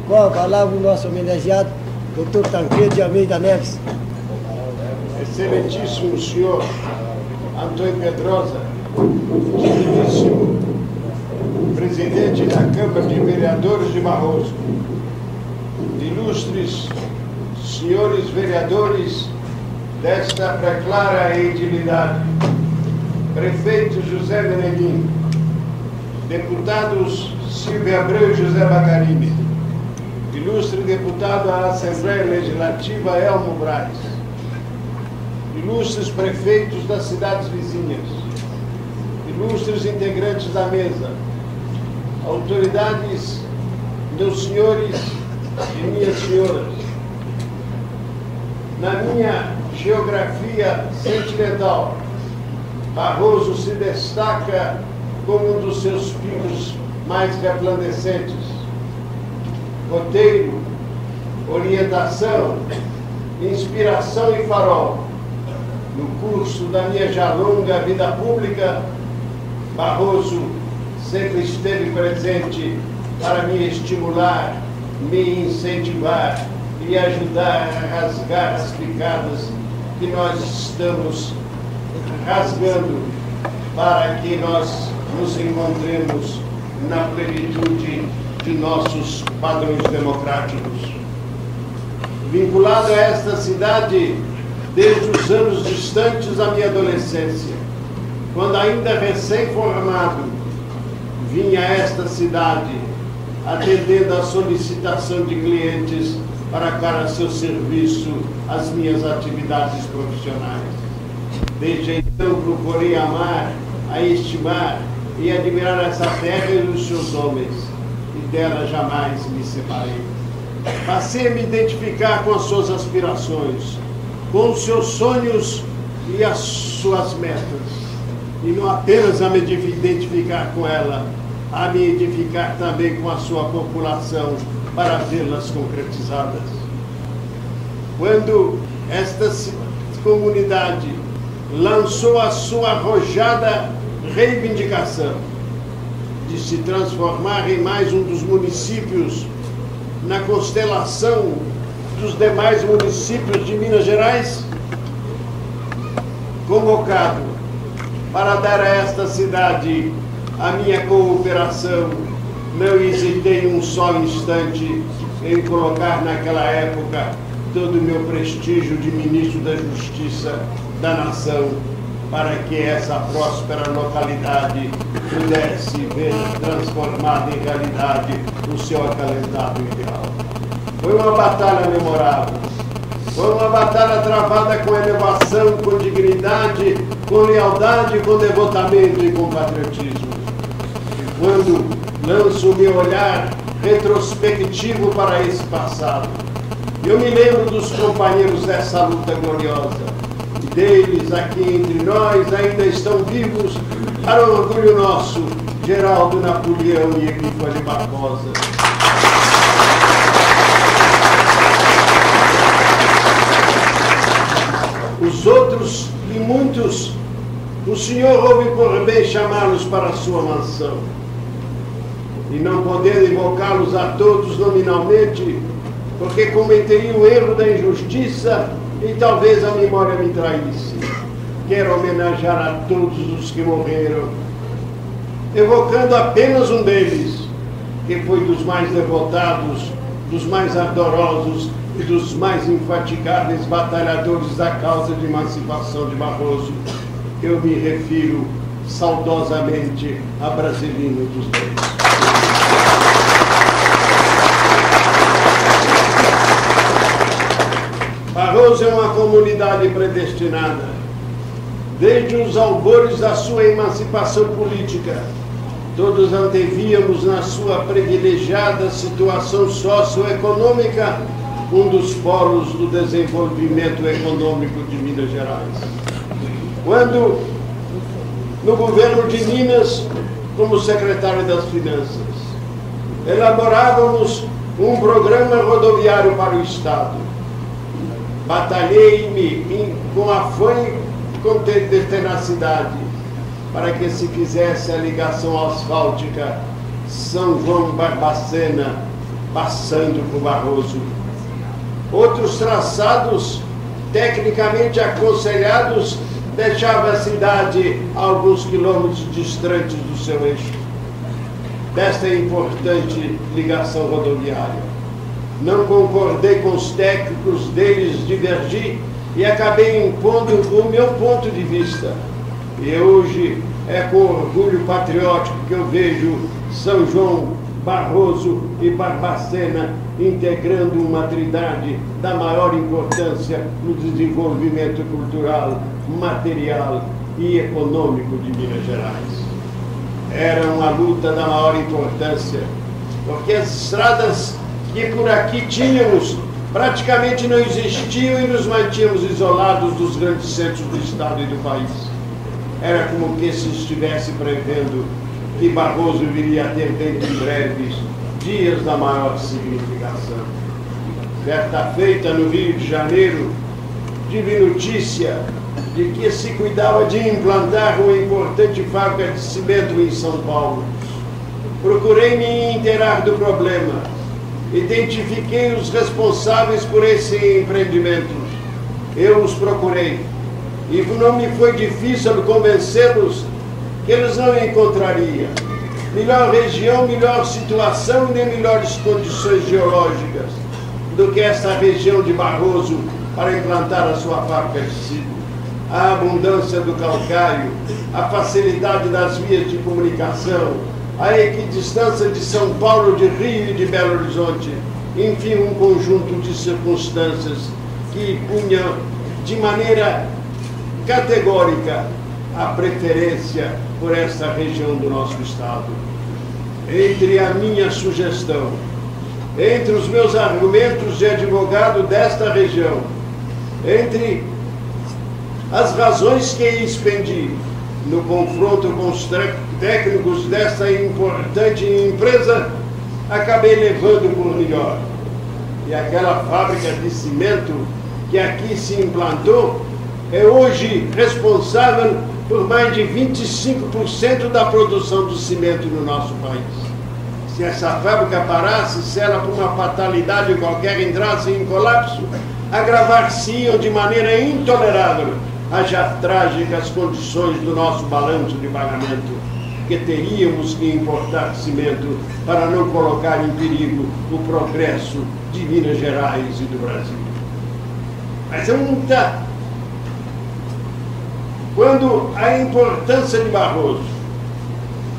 Com a palavra o nosso homenageado, Dr. Tancredo de Almeida Neves. Excelentíssimo senhor Antônio Pedrosa, excelentíssimo presidente da Câmara de Vereadores de Barroso, ilustres senhores vereadores desta preclara edilidade, prefeito José Meneghim, deputados Silvia Abreu e José Bacarini, ilustre deputado à Assembleia Legislativa Elmo Braz, ilustres prefeitos das cidades vizinhas, ilustres integrantes da mesa, autoridades, meus senhores e minhas senhoras. Na minha geografia sentimental, Barroso se destaca como um dos seus picos mais resplandecentes. Roteiro, orientação, inspiração e farol. No curso da minha já longa vida pública, Barroso sempre esteve presente para me estimular, me incentivar e ajudar a rasgar as picadas que nós estamos rasgando para que nós nos encontremos na plenitude de nossos padrões democráticos. Vinculado a esta cidade desde os anos distantes da minha adolescência, quando ainda recém-formado, vinha a esta cidade atendendo à solicitação de clientes para seu serviço as minhas atividades profissionais. Desde então procurei amar, a estimar e admirar essa terra e os seus homens, e dela jamais me separei. Passei a me identificar com as suas aspirações, com os seus sonhos e as suas metas, e não apenas a me identificar com ela, a me edificar também com a sua população para vê-las concretizadas. Quando esta comunidade lançou a sua arrojada reivindicação de se transformar em mais um dos municípios na constelação dos demais municípios de Minas Gerais, convocado para dar a esta cidade a minha cooperação, não hesitei um só instante em colocar naquela época todo o meu prestígio de ministro da Justiça da Nação para que essa próspera localidade pudesse ver transformada em realidade o seu acalentado ideal. Foi uma batalha memorável, foi uma batalha travada com elevação, com dignidade, com lealdade, com devotamento e com patriotismo. E quando lanço o meu olhar retrospectivo para esse passado, eu me lembro dos companheiros dessa luta gloriosa, e deles aqui entre nós ainda estão vivos, para o orgulho nosso, Geraldo Napoleão e Epifânio Barbosa. Os outros e muitos, o Senhor ouve por bem chamá-los para a sua mansão. E não podendo invocá-los a todos nominalmente, porque cometeria o erro da injustiça e talvez a memória me traísse. Quero homenagear a todos os que morreram, evocando apenas um deles, que foi dos mais devotados, dos mais ardorosos e dos mais infatigáveis batalhadores da causa de emancipação de Barroso. Eu me refiro saudosamente a Brasilino dos Reis. Barroso é uma comunidade predestinada. Desde os albores da sua emancipação política, todos antevíamos na sua privilegiada situação socioeconômica um dos polos do desenvolvimento econômico de Minas Gerais. Quando, no governo de Minas, como secretário das Finanças, elaborávamos um programa rodoviário para o Estado, batalhei-me com afã e com tenacidade para que se fizesse a ligação asfáltica São João Barbacena, passando por Barroso. Outros traçados, tecnicamente aconselhados, deixavam a cidade a alguns quilômetros distantes do seu eixo, desta importante ligação rodoviária. Não concordei com os técnicos, deles divergi e acabei impondo o meu ponto de vista. E hoje é com orgulho patriótico que eu vejo São João, Barroso e Barbacena integrando uma trindade da maior importância no desenvolvimento cultural, material e econômico de Minas Gerais. Era uma luta da maior importância, porque as estradas que por aqui tínhamos praticamente não existiam e nos mantínhamos isolados dos grandes centros do estado e do país. Era como que se estivesse prevendo que Barroso viria a ter dentro de breves dias da maior significação. Certa feita, no Rio de Janeiro, tive notícia de que se cuidava de implantar uma importante fábrica de cimento em São Paulo. Procurei me inteirar do problema. Identifiquei os responsáveis por esse empreendimento. Eu os procurei. E não me foi difícil convencê-los que eles não encontrariam melhor região, melhor situação e nem melhores condições geológicas do que esta região de Barroso para implantar a sua fábrica de cimento. A abundância do calcário, a facilidade das vias de comunicação, a equidistância de São Paulo, de Rio e de Belo Horizonte, enfim, um conjunto de circunstâncias que punham de maneira categórica a preferência por esta região do nosso estado. Entre a minha sugestão, entre os meus argumentos de advogado desta região, entre as razões que expendi no confronto com os técnicos desta importante empresa, acabei levando por melhor. E aquela fábrica de cimento que aqui se implantou é hoje responsável por mais de 25% da produção do cimento no nosso país. Se essa fábrica parasse, se ela por uma fatalidade qualquer entrasse em colapso, agravar-se-iam de maneira intolerável as já trágicas condições do nosso balanço de pagamento, que teríamos que importar cimento para não colocar em perigo o progresso de Minas Gerais e do Brasil. Mas é muita... Quando a importância de Barroso,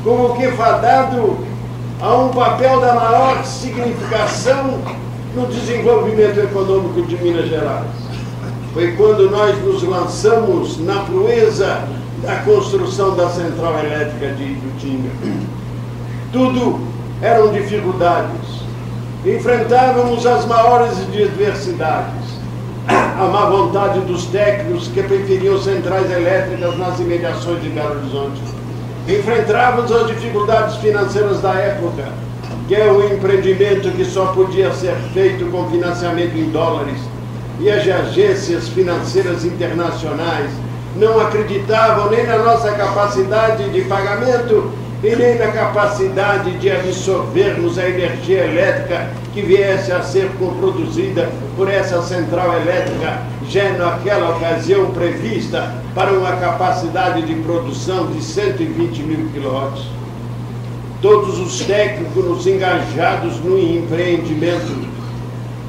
como que fadado a um papel da maior significação no desenvolvimento econômico de Minas Gerais, foi quando nós nos lançamos na proeza da construção da central elétrica de Itutinga. Tudo eram dificuldades. Enfrentávamos as maiores adversidades. A má vontade dos técnicos que preferiam centrais elétricas nas imediações de Belo Horizonte. Enfrentávamos as dificuldades financeiras da época, que é um empreendimento que só podia ser feito com financiamento em dólares, e as agências financeiras internacionais não acreditavam nem na nossa capacidade de pagamento e nem na capacidade de absorvermos a energia elétrica que viesse a ser produzida por essa central elétrica, já naquela ocasião prevista para uma capacidade de produção de 120 mil quilowatts. Todos os técnicos engajados no empreendimento,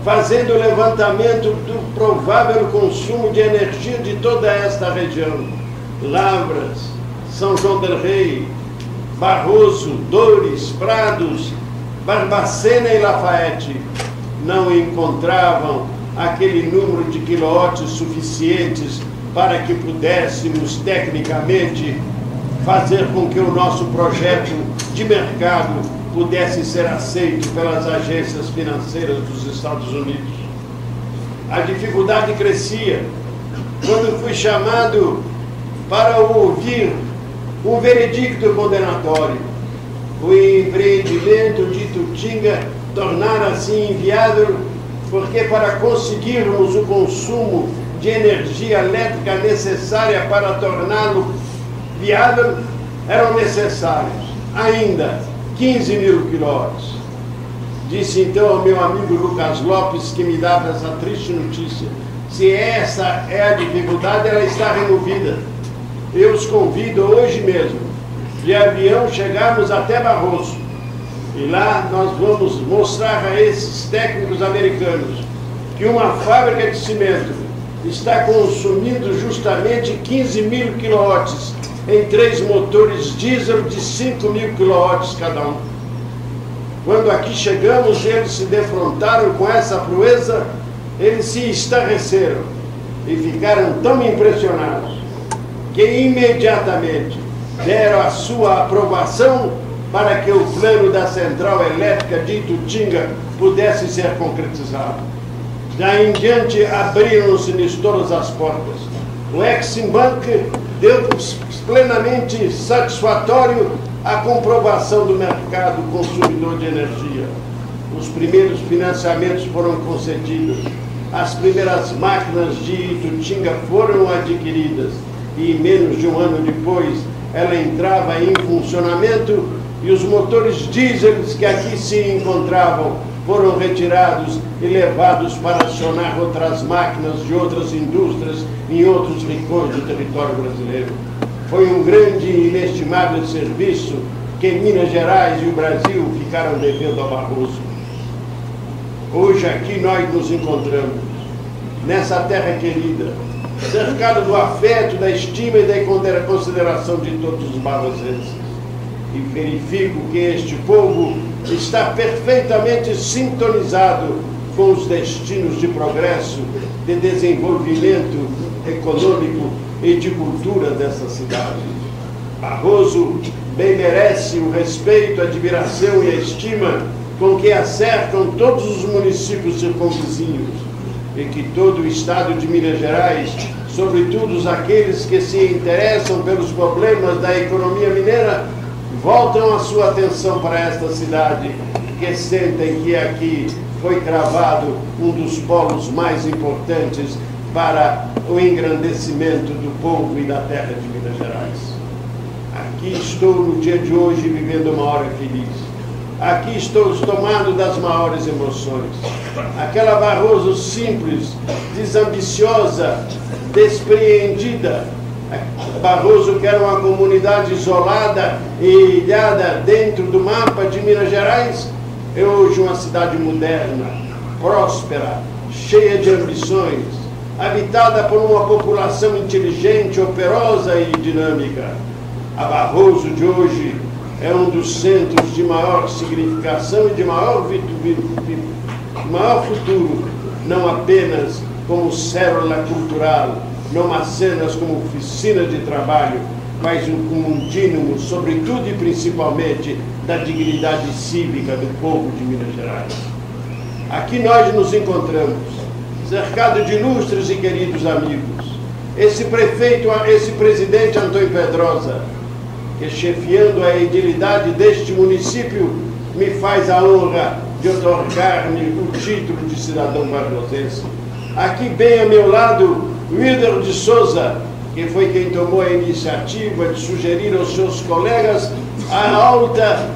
fazendo o levantamento do provável consumo de energia de toda esta região, Lavras, São João del Rei, Barroso, Dores, Prados, Barbacena e Lafayette, não encontravam aquele número de quilowatts suficientes para que pudéssemos tecnicamente fazer com que o nosso projeto de mercado pudesse ser aceito pelas agências financeiras dos Estados Unidos. A dificuldade crescia quando fui chamado para ouvir um veredicto condenatório. O empreendimento de Itutinga tornara-se inviável porque para conseguirmos o consumo de energia elétrica necessária para torná-lo viável, eram necessários ainda 15 mil quilowatts. Disse então ao meu amigo Lucas Lopes, que me dava essa triste notícia: se essa é a dificuldade, ela está removida. Eu os convido hoje mesmo, de avião, chegarmos até Barroso. E lá nós vamos mostrar a esses técnicos americanos que uma fábrica de cimento está consumindo justamente 15 mil quilowatts em 3 motores diesel de 5 mil quilowatts cada um. Quando aqui chegamos, eles se defrontaram com essa proeza, eles se estarreceram e ficaram tão impressionados que imediatamente deram a sua aprovação para que o plano da central elétrica de Itutinga pudesse ser concretizado. Daí em diante, abriram-se-lhes todas as portas. O Exim Bank deu plenamente satisfatório a comprovação do mercado consumidor de energia. Os primeiros financiamentos foram concedidos, as primeiras máquinas de Itutinga foram adquiridas e menos de um ano depois ela entrava em funcionamento e os motores diesels que aqui se encontravam foram retirados e levados para acionar outras máquinas de outras indústrias em outros rincões do território brasileiro. Foi um grande e inestimável serviço que Minas Gerais e o Brasil ficaram devendo a Barroso. Hoje aqui nós nos encontramos, nessa terra querida, cercado do afeto, da estima e da consideração de todos os barrosenses. E verifico que este povo está perfeitamente sintonizado com os destinos de progresso, de desenvolvimento econômico e de cultura dessa cidade. Barroso bem merece o respeito, a admiração e a estima com que a cercam todos os municípios circunvizinhos e que todo o estado de Minas Gerais, sobretudo aqueles que se interessam pelos problemas da economia mineira, voltam a sua atenção para esta cidade, que sentem que aqui foi cravado um dos polos mais importantes para o engrandecimento do povo e da terra de Minas Gerais. Aqui estou no dia de hoje vivendo uma hora feliz. Aqui estou tomando das maiores emoções. Aquela Barroso simples, desambiciosa, despreendida, Barroso que era uma comunidade isolada e ilhada dentro do mapa de Minas Gerais, é hoje uma cidade moderna, próspera, cheia de ambições, habitada por uma população inteligente, operosa e dinâmica. A Barroso de hoje é um dos centros de maior significação e de maior futuro, não apenas como célula cultural, não apenas como oficina de trabalho, mas como um dínamo, sobretudo e principalmente, da dignidade cívica do povo de Minas Gerais. Aqui nós nos encontramos, cercado de ilustres e queridos amigos. Esse prefeito, esse presidente Antônio Pedrosa, que chefiando a edilidade deste município, me faz a honra de otorgar-me o título de cidadão barrosense. Aqui bem a meu lado, Wilder de Souza, que foi quem tomou a iniciativa de sugerir aos seus colegas a alta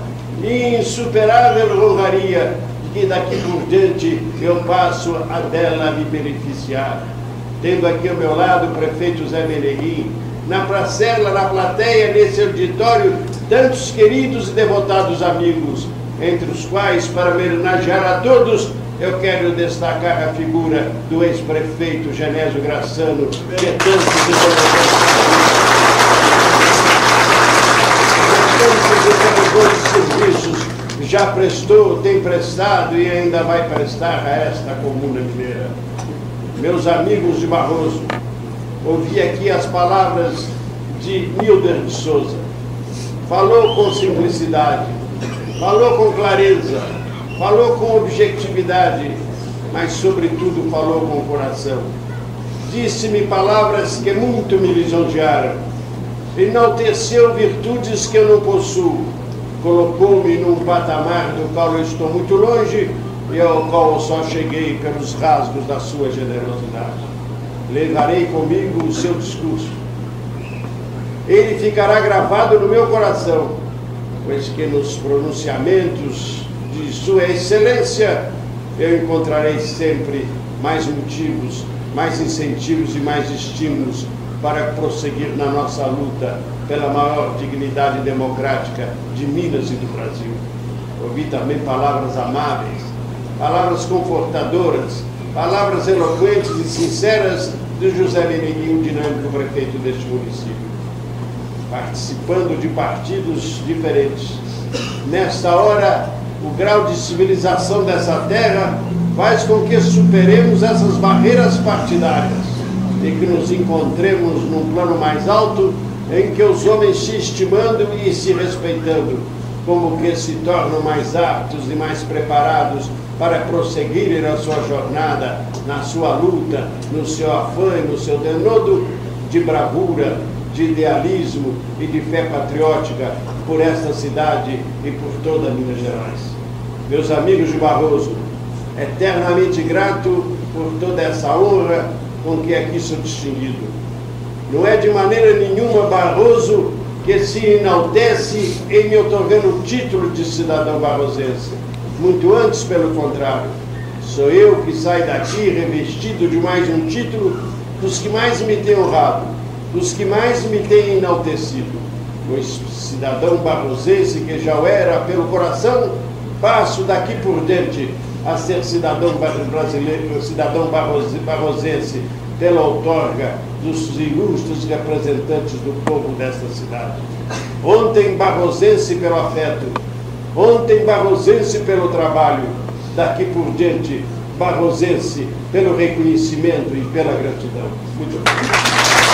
e insuperável honraria que daqui por diante eu passo a dela me beneficiar. Tendo aqui ao meu lado o prefeito Zé Meneguim, na parcela, na plateia, nesse auditório, tantos queridos e devotados amigos, entre os quais, para me homenagear a todos, eu quero destacar a figura do ex-prefeito Genésio Grassano, que é tantos serviços já prestou, tem prestado e ainda vai prestar a esta comuna mineira. Meus amigos de Barroso, ouvi aqui as palavras de Wilder de Souza. Falou com simplicidade, falou com clareza, falou com objetividade, mas sobretudo falou com o coração. Disse-me palavras que muito me lisonjearam, enalteceu virtudes que eu não possuo, colocou-me num patamar do qual eu estou muito longe e ao qual eu só cheguei pelos rasgos da sua generosidade. Levarei comigo o seu discurso. Ele ficará gravado no meu coração, pois que nos pronunciamentos de de Sua Excelência, eu encontrarei sempre mais motivos, mais incentivos e mais estímulos para prosseguir na nossa luta pela maior dignidade democrática de Minas e do Brasil. Ouvi também palavras amáveis, palavras confortadoras, palavras eloquentes e sinceras de José Meneguinho, dinâmico prefeito deste município, participando de partidos diferentes. Nesta hora, o grau de civilização dessa terra faz com que superemos essas barreiras partidárias e que nos encontremos num plano mais alto em que os homens se estimando e se respeitando, como que se tornam mais aptos e mais preparados para prosseguirem a sua jornada, na sua luta, no seu afã e no seu denodo de bravura, de idealismo e de fé patriótica por esta cidade e por toda Minas Gerais. Meus amigos de Barroso, eternamente grato por toda essa honra com que aqui sou distinguido. Não é de maneira nenhuma Barroso que se enaltece em me otorgando o título de cidadão barrosense. Muito antes, pelo contrário, sou eu que saio daqui revestido de mais um título dos que mais me têm honrado, dos que mais me têm enaltecido. O cidadão barrosense que já era pelo coração, passo daqui por diante a ser cidadão brasileiro, cidadão barrosense, pela outorga dos ilustres representantes do povo desta cidade. Ontem barrosense pelo afeto, ontem barrosense pelo trabalho, daqui por diante barrosense pelo reconhecimento e pela gratidão. Muito obrigado.